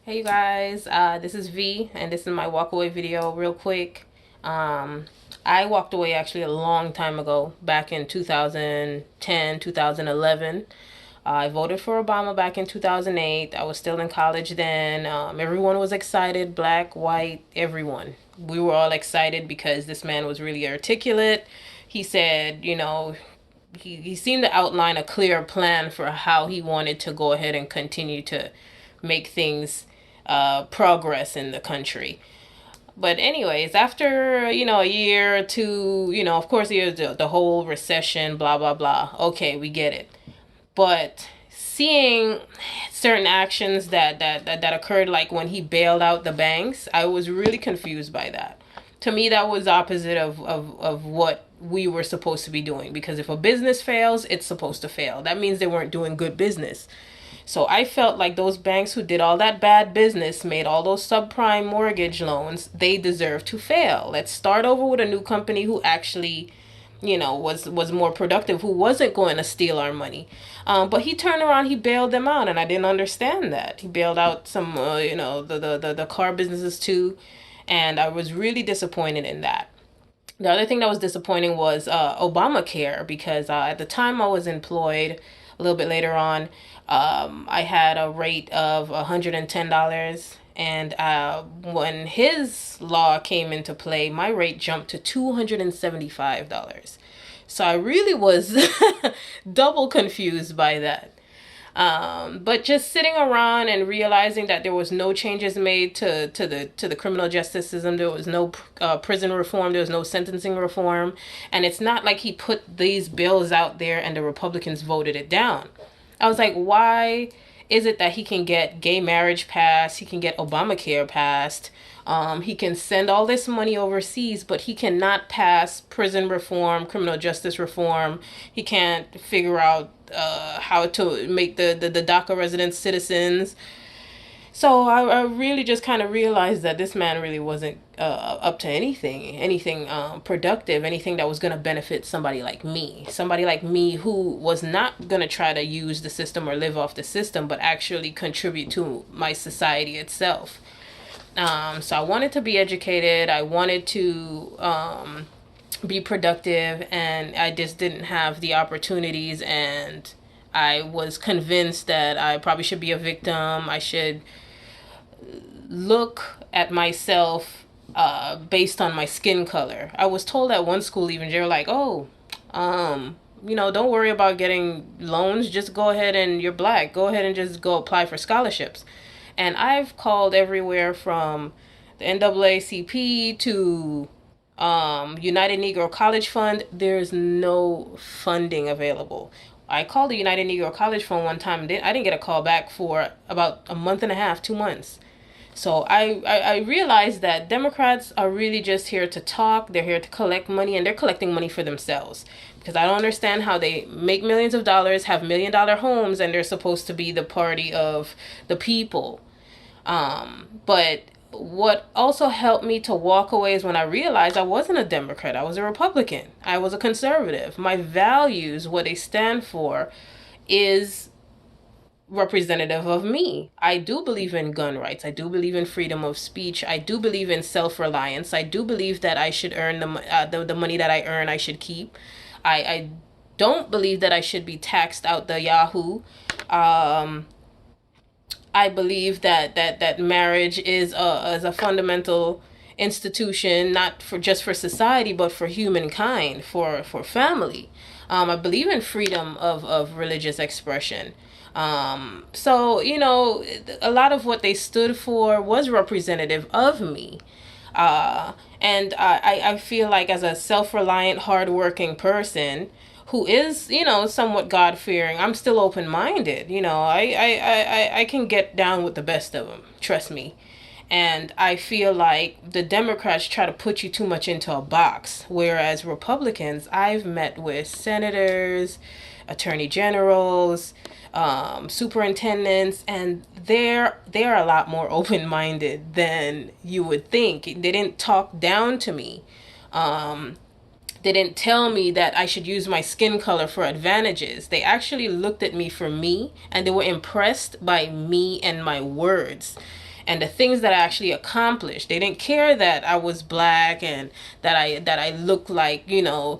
Hey you guys, this is V, and this is my walkaway video real quick. I walked away actually a long time ago, back in 2010, 2011. I voted for Obama back in 2008. I was still in college then. Everyone was excited, black, white, everyone. We were all excited because this man was really articulate. He said, he seemed to outline a clear plan for how he wanted to go ahead and continue to make things progress in the country. But anyways, after a year or two, of course, there's the whole recession, blah blah blah. Okay, we get it. But seeing certain actions that occurred, like when he bailed out the banks, I was really confused by that. To me, that was opposite of what we were supposed to be doing, because if a business fails, it's supposed to fail. That means they weren't doing good business. So I felt like those banks who did all that bad business, made all those subprime mortgage loans, they deserve to fail. Let's start over with a new company who actually, was more productive, who wasn't going to steal our money. But he turned around, he bailed them out, and I didn't understand that. He bailed out some, the car businesses too, and I was really disappointed in that. The other thing that was disappointing was Obamacare, because at the time I was employed, a little bit later on, I had a rate of $110. And when his law came into play, my rate jumped to $275. So I really was double confused by that. But just sitting around and realizing that there was no changes made to the criminal justice system, there was no prison reform, there was no sentencing reform, and it's not like he put these bills out there and the Republicans voted it down. I was like, why is it that he can get gay marriage passed, he can get Obamacare passed, he can send all this money overseas, but he cannot pass prison reform, criminal justice reform. He can't figure out how to make the DACA residents citizens. So I really just kind of realized that this man really wasn't up to anything productive, anything that was going to benefit somebody like me who was not going to try to use the system or live off the system, but actually contribute to my society itself. So I wanted to be educated. I wanted to be productive, and I just didn't have the opportunities. And I was convinced that I probably should be a victim. I should look at myself based on my skin color. I was told at one school, even, they were like, oh, don't worry about getting loans. Just go ahead, and you're black. Go ahead and just go apply for scholarships. And I've called everywhere from the NAACP to United Negro College Fund. There's no funding available. I called the United Negro College Fund one time. I didn't get a call back for about a month and a half, 2 months. So I realized that Democrats are really just here to talk. They're here to collect money, and they're collecting money for themselves. Because I don't understand how they make millions of dollars, have $1 million homes, and they're supposed to be the party of the people. But what also helped me to walk away is when I realized I wasn't a Democrat. I was a Republican. I was a conservative. My values, what they stand for, is representative of me. I do believe in gun rights. I do believe in freedom of speech. I do believe in self-reliance. I do believe that I should earn the money that I earn, I should keep. I don't believe that I should be taxed out the Yahoo. I believe that marriage is a fundamental institution, not for just for society, but for humankind, for family. I believe in freedom of religious expression. So, a lot of what they stood for was representative of me. And I feel like, as a self-reliant, hardworking person who is, somewhat God-fearing, I'm still open-minded. I can get down with the best of them. Trust me. And I feel like the Democrats try to put you too much into a box, whereas Republicans, I've met with senators, attorney generals, superintendents, and they're a lot more open-minded than you would think. They didn't talk down to me. They didn't tell me that I should use my skin color for advantages. They actually looked at me for me, and they were impressed by me and my words. and the things that I actually accomplished. They didn't care that I was black and that I looked like, the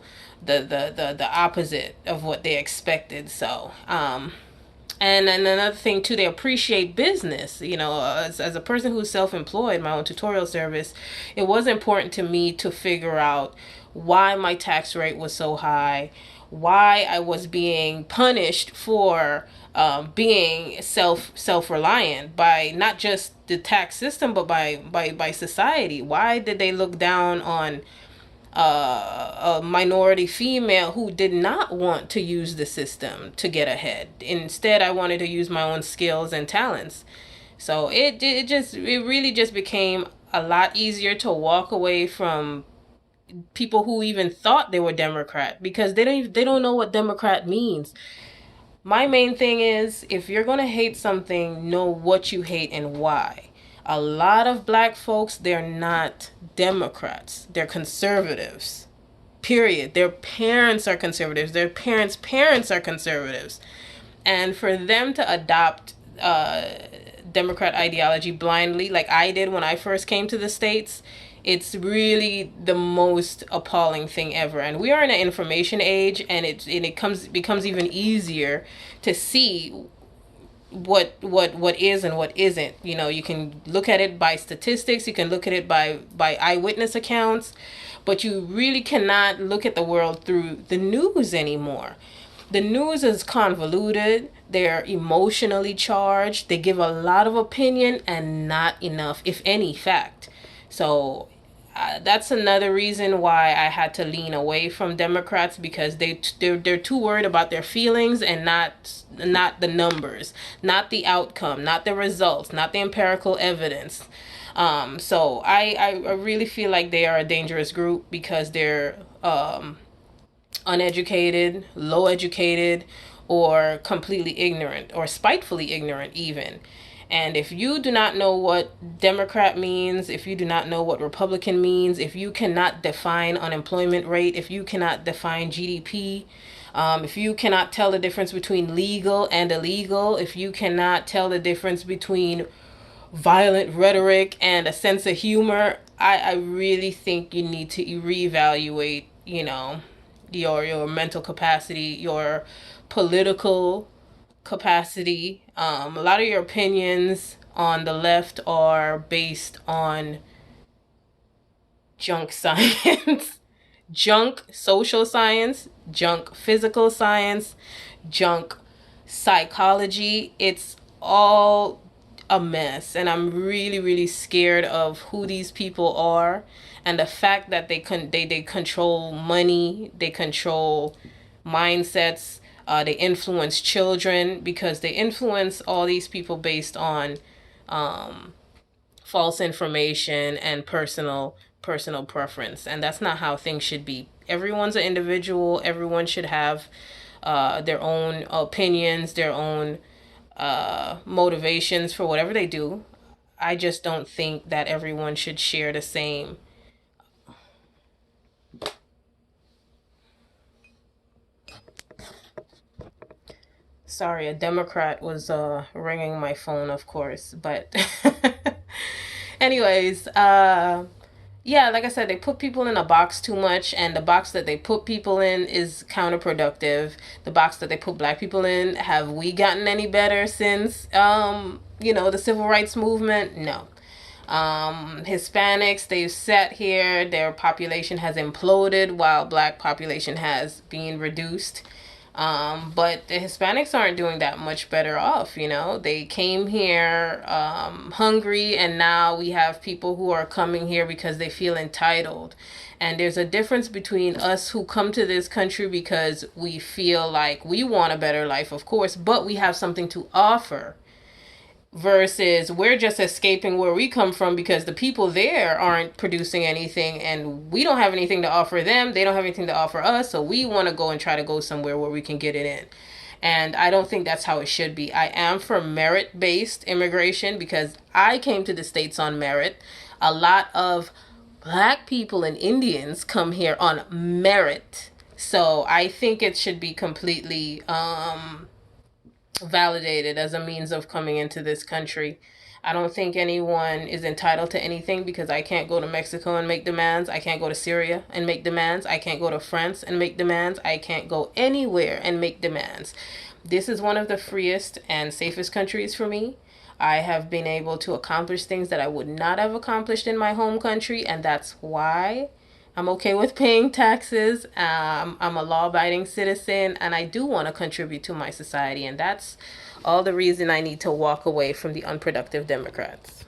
opposite of what they expected. So, and then another thing too, they appreciate business. As a person who's self-employed, my own tutorial service, it was important to me to figure out why my tax rate was so high, why I was being punished for being self-reliant by not just the tax system, but by society. Why did they look down on a minority female who did not want to use the system to get ahead? Instead, I wanted to use my own skills and talents. So it really just became a lot easier to walk away from people who even thought they were Democrat, because they don't know what Democrat means. My main thing is, if you're going to hate something, know what you hate and why. A lot of black folks, they're not Democrats. They're conservatives. Period. Their parents are conservatives. Their parents' are conservatives. And for them to adopt Democrat ideology blindly, like I did when I first came to the States, it's really the most appalling thing ever. And we are in an information age, and it becomes even easier to see what is and what isn't. You can look at it by statistics, you can look at it by eyewitness accounts, but you really cannot look at the world through the news anymore. The news is convoluted, they're emotionally charged, they give a lot of opinion and not enough, if any, fact. So that's another reason why I had to lean away from Democrats, because they're too worried about their feelings and not the numbers, not the outcome, not the results, not the empirical evidence. So I really feel like they are a dangerous group, because they're uneducated, low educated, or completely ignorant, or spitefully ignorant even. And if you do not know what Democrat means, if you do not know what Republican means, if you cannot define unemployment rate, if you cannot define GDP, if you cannot tell the difference between legal and illegal, if you cannot tell the difference between violent rhetoric and a sense of humor, I really think you need to reevaluate, your mental capacity, your political capacity. A lot of your opinions on the left are based on junk science, junk social science, junk physical science, junk psychology. It's all a mess, and I'm really, really scared of who these people are, and the fact that they control money, they control mindsets, they influence children, because they influence all these people based on false information and personal preference, and that's not how things should be. Everyone's an individual. Everyone should have their own opinions, their own motivations for whatever they do. I just don't think that everyone should share the same. Sorry, a Democrat was ringing my phone, of course, but anyways, yeah, like I said, they put people in a box too much, and the box that they put people in is counterproductive. The box that they put black people in, have we gotten any better since the civil rights movement? No. Hispanics, they've sat here, their population has imploded while black population has been reduced. But the Hispanics aren't doing that much better off. They came here hungry, and now we have people who are coming here because they feel entitled. And there's a difference between us who come to this country because we feel like we want a better life, of course, but we have something to offer, versus we're just escaping where we come from because the people there aren't producing anything, and we don't have anything to offer them. They don't have anything to offer us, so we want to go and try to go somewhere where we can get it in. And I don't think that's how it should be. I am for merit-based immigration, because I came to the States on merit. A lot of black people and Indians come here on merit. So I think it should be completely validated as a means of coming into this country. I don't think anyone is entitled to anything because I can't go to Mexico and make demands. I can't go to Syria and make demands. I can't go to France and make demands. I can't go anywhere and make demands. This is one of the freest and safest countries for me. I have been able to accomplish things that I would not have accomplished in my home country, and that's why I'm okay with paying taxes. I'm a law abiding citizen, and I do want to contribute to my society, and that's all the reason I need to walk away from the unproductive Democrats.